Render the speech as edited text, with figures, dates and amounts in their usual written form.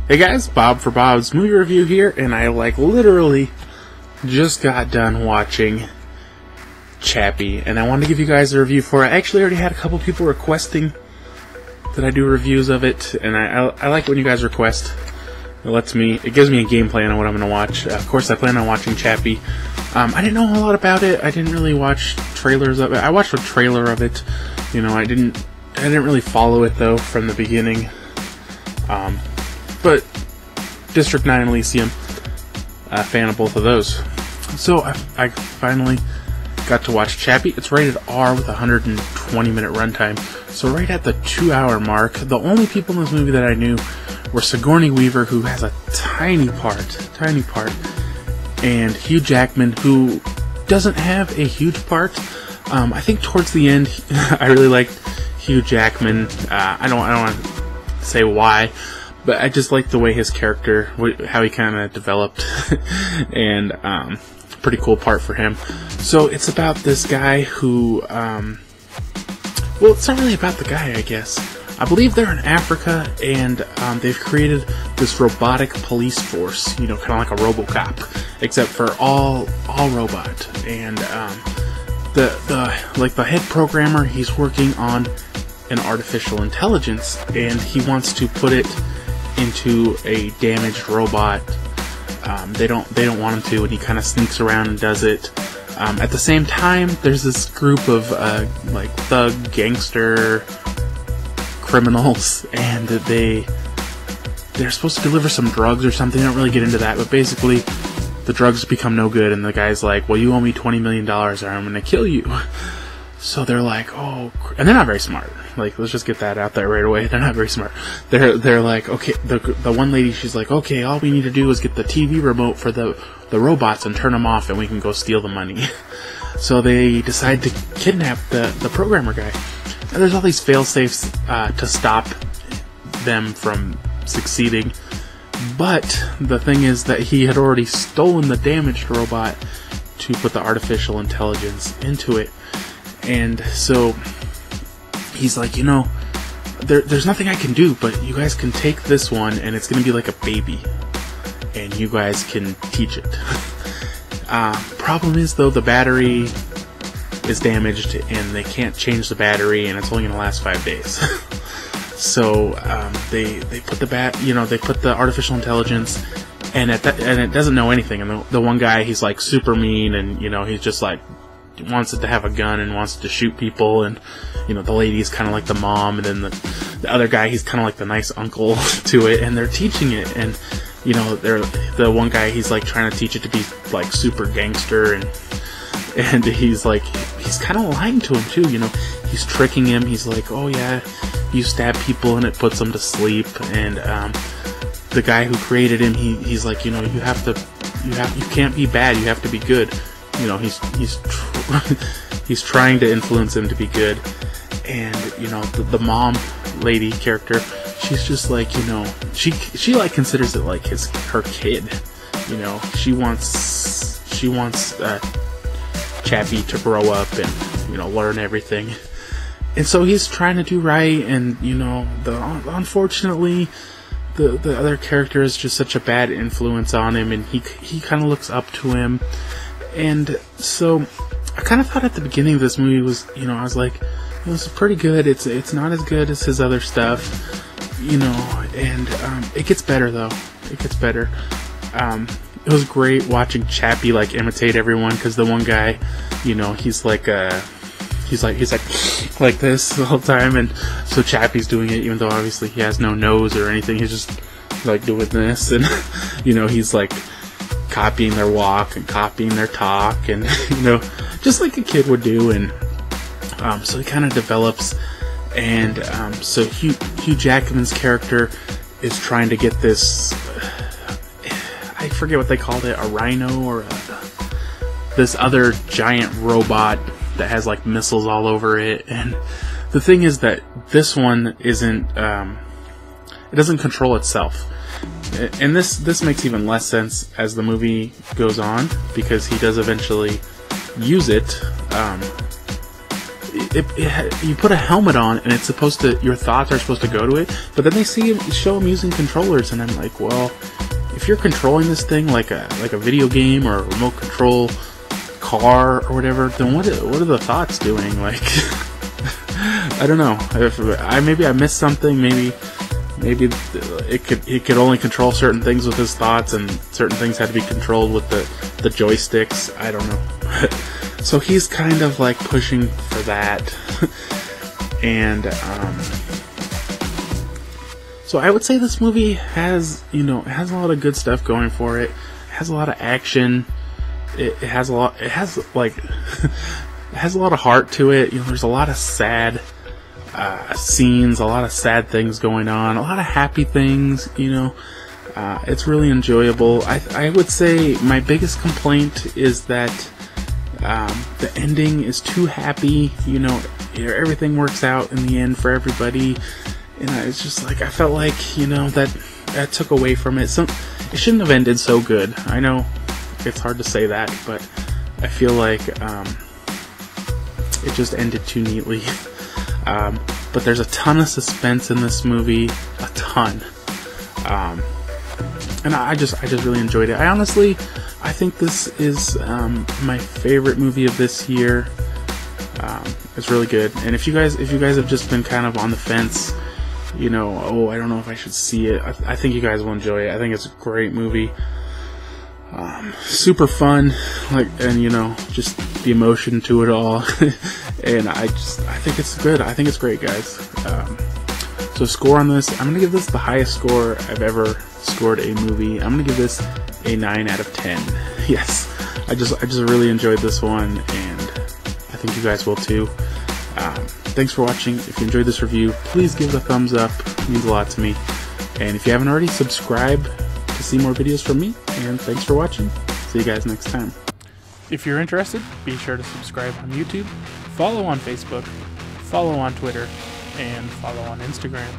Hey guys, Bob for Bob's Movie Review here, and I literally just got done watching Chappie, and I wanted to give you guys a review for it. I actually already had a couple people requesting that I do reviews of it, and I like when you guys request. It gives me a game plan on what I'm going to watch. Of course, I plan on watching Chappie. I didn't know a lot about it. I didn't really watch trailers of it. I watched a trailer of it. You know, I didn't really follow it though from the beginning. But District 9 and Elysium, a fan of both of those. So I finally got to watch Chappie. It's rated R with 120-minute runtime, so right at the 2-hour mark. The only people in this movie that I knew were Sigourney Weaver, who has a tiny part, and Hugh Jackman, who doesn't have a huge part. I think towards the end, I really liked Hugh Jackman. I don't want to say why, but I just liked the way his character, how he kind of developed, and pretty cool part for him. So it's about this guy who, well, it's not really about the guy, I guess. I believe they're in Africa, and they've created this robotic police force, you know, kind of like a RoboCop, except for all robot. And the head programmer, he's working on an artificial intelligence, and he wants to put it into a damaged robot. They don't want him to, and he kind of sneaks around and does it. At the same time, there's this group of like thug gangster criminals, and they're supposed to deliver some drugs or something. They don't really get into that, but basically the drugs become no good, and the guy's like, well, you owe me $20 million or I'm gonna kill you. So they're like, oh, and they're not very smart. Like, let's just get that out there right away. They're not very smart. They're like, okay, the one lady, she's like, okay, all we need to do is get the TV remote for the robots and turn them off, and we can go steal the money. So they decide to kidnap the programmer guy. And there's all these fail-safes to stop them from succeeding. But the thing is that he had already stolen the damaged robot to put the artificial intelligence into it. And so he's like, you know, there's nothing I can do, but you guys can take this one, and it's going to be like a baby, and you guys can teach it. Problem is, though, the battery is damaged, and they can't change the battery, and it's only going to last 5 days. So they put they put the artificial intelligence, and it doesn't know anything. And the one guy, he's like super mean, and you know, he's just like wants it to have a gun and wants to shoot people, and you know, the lady's kind of like the mom, and then the other guy, he's kind of like the nice uncle to it, and they're teaching it, and you know, the one guy, he's like trying to teach it to be like super gangster, and he's kind of lying to him too, you know, he's tricking him. He's like, oh yeah, you stab people and it puts them to sleep, and the guy who created him, he's like, you know, you can't be bad, you have to be good. You know, he's trying to influence him to be good. And you know, the mom lady character, she's just like, you know, she like considers it like her kid. You know, she wants Chappie to grow up and, you know, learn everything. And so he's trying to do right, and you know, unfortunately the other character is just such a bad influence on him, and he kind of looks up to him. And so I kind of thought at the beginning of this movie was, you know, I was like, this is pretty good. It's not as good as his other stuff, you know, and it gets better though. It gets better. It was great watching Chappie like imitate everyone, because the one guy, you know, he's like this the whole time, and so Chappie's doing it, even though obviously he has no nose or anything. He's just like doing this, and you know, he's like copying their walk and copying their talk, and you know, just like a kid would do. And so he kind of develops, and so Hugh Jackman's character is trying to get this, I forget what they called it, a rhino or this other giant robot that has like missiles all over it. And the thing is that this one isn't, it doesn't control itself. And this makes even less sense as the movie goes on, because he does eventually use it. you put a helmet on, and it's supposed to, your thoughts are supposed to go to it, but then they show him using controllers, and I'm like, well, if you're controlling this thing like a video game or a remote control car or whatever, then what are the thoughts doing? Like, I don't know. Maybe I missed something. Maybe it could only control certain things with his thoughts, and certain things had to be controlled with the joysticks. I don't know. So he's kind of like pushing for that, and so I would say this movie has a lot of good stuff going for it. It has a lot of action. It has a lot of heart to it. There's a lot of sad scenes, a lot of sad things going on, a lot of happy things. It's really enjoyable. I would say my biggest complaint is that the ending is too happy. Everything works out in the end for everybody. It's just like, I felt like, that took away from it. It shouldn't have ended so good. I know it's hard to say that, but I feel like it just ended too neatly. But there's a ton of suspense in this movie, a ton. And I just really enjoyed it. I think this is my favorite movie of this year. It's really good. And if you guys have just been kind of on the fence, I don't know if I should see it, I think you guys will enjoy it. I think it's a great movie. Super fun, and just the emotion to it all. And I think it's good. I think it's great, guys. So score on this, I'm gonna give this the highest score I've ever scored a movie. I'm gonna give this a 9 out of 10. Yes, I just really enjoyed this one, and I think you guys will too. Thanks for watching. If you enjoyed this review, please give it a thumbs up. It means a lot to me. And if you haven't already, subscribe to see more videos from me. And thanks for watching. See you guys next time. If you're interested, be sure to subscribe on YouTube, follow on Facebook, follow on Twitter, and follow on Instagram.